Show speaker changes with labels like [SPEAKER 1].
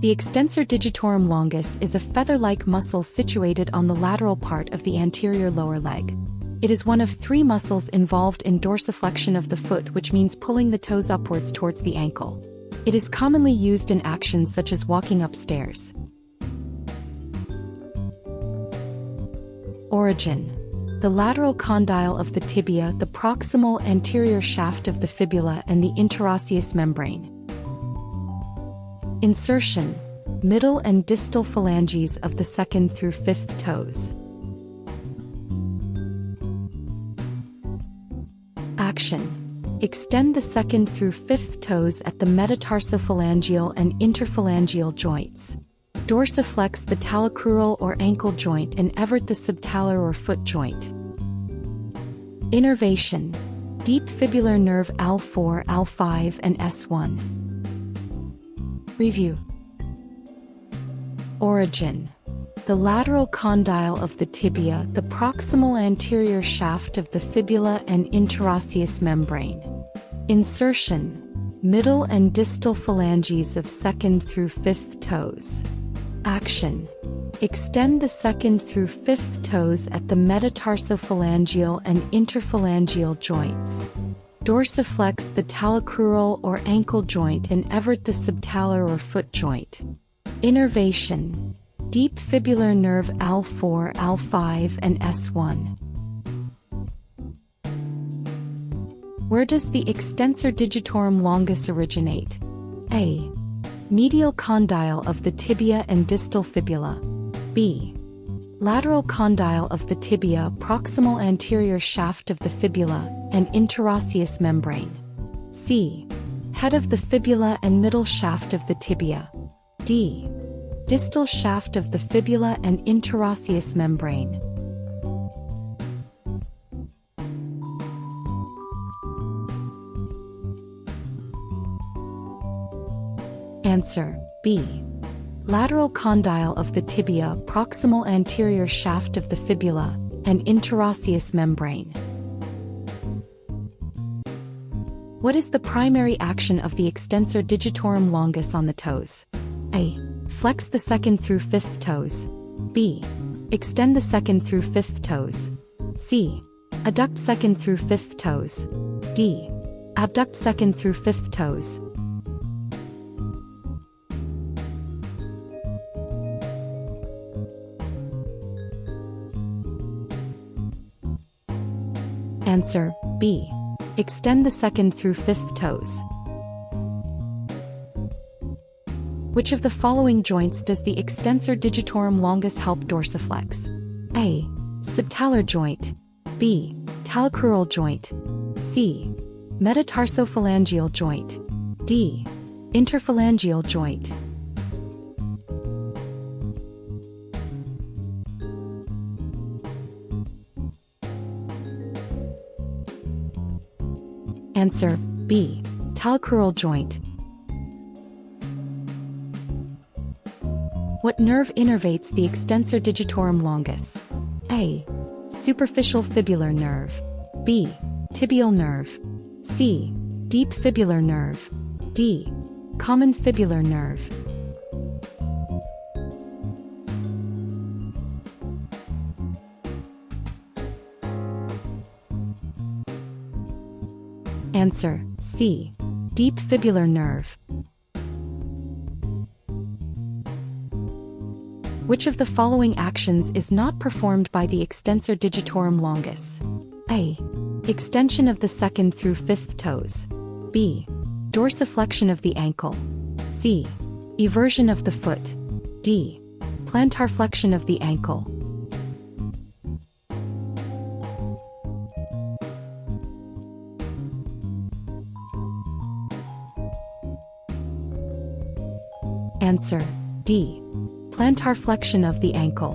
[SPEAKER 1] The extensor digitorum longus is a feather-like muscle situated on the lateral part of the anterior lower leg. It is one of 3 muscles involved in dorsiflexion of the foot, which means pulling the toes upwards towards the ankle. It is commonly used in actions such as walking upstairs. Origin: the lateral condyle of the tibia, the proximal anterior shaft of the fibula, and the interosseous membrane. Insertion: middle and distal phalanges of the 2nd through 5th toes. Action: extend the 2nd through 5th toes at the metatarsophalangeal and interphalangeal joints. Dorsiflex the talocrural or ankle joint and evert the subtalar or foot joint. Innervation: deep fibular nerve L4, L5, and S1. Review. Origin: the lateral condyle of the tibia, the proximal anterior shaft of the fibula and interosseous membrane. Insertion: middle and distal phalanges of 2nd through 5th toes. Action: extend the 2nd through 5th toes at the metatarsophalangeal and interphalangeal joints. Dorsiflex the talocrural or ankle joint and evert the subtalar or foot joint. Innervation: deep fibular nerve L4, L5, and S1. Where does the extensor digitorum longus originate? A. Medial condyle of the tibia and distal fibula. B. Lateral condyle of the tibia, proximal anterior shaft of the fibula, and interosseous membrane. C. Head of the fibula and middle shaft of the tibia. D. Distal shaft of the fibula and interosseous membrane. Answer: B. Lateral condyle of the tibia, proximal anterior shaft of the fibula, and interosseous membrane. What is the primary action of the extensor digitorum longus on the toes? A. Flex the 2nd through 5th toes. B. Extend the 2nd through 5th toes. C. Adduct 2nd through 5th toes. D. Abduct 2nd through 5th toes. Answer: B. Extend the 2nd through 5th toes. Which of the following joints does the extensor digitorum longus help dorsiflex? A. Subtalar joint. B. Talocrural joint. C. Metatarsophalangeal joint. D. Interphalangeal joint. Answer: B. Talocrural joint. What nerve innervates the extensor digitorum longus? A. Superficial fibular nerve. B. Tibial nerve. C. Deep fibular nerve. D. Common fibular nerve. Answer: C. Deep fibular nerve. Which of the following actions is not performed by the extensor digitorum longus? A. Extension of the 2nd through 5th toes. B. Dorsiflexion of the ankle. C. Eversion of the foot. D. Plantar flexion of the ankle. Answer: D. Plantar flexion of the ankle.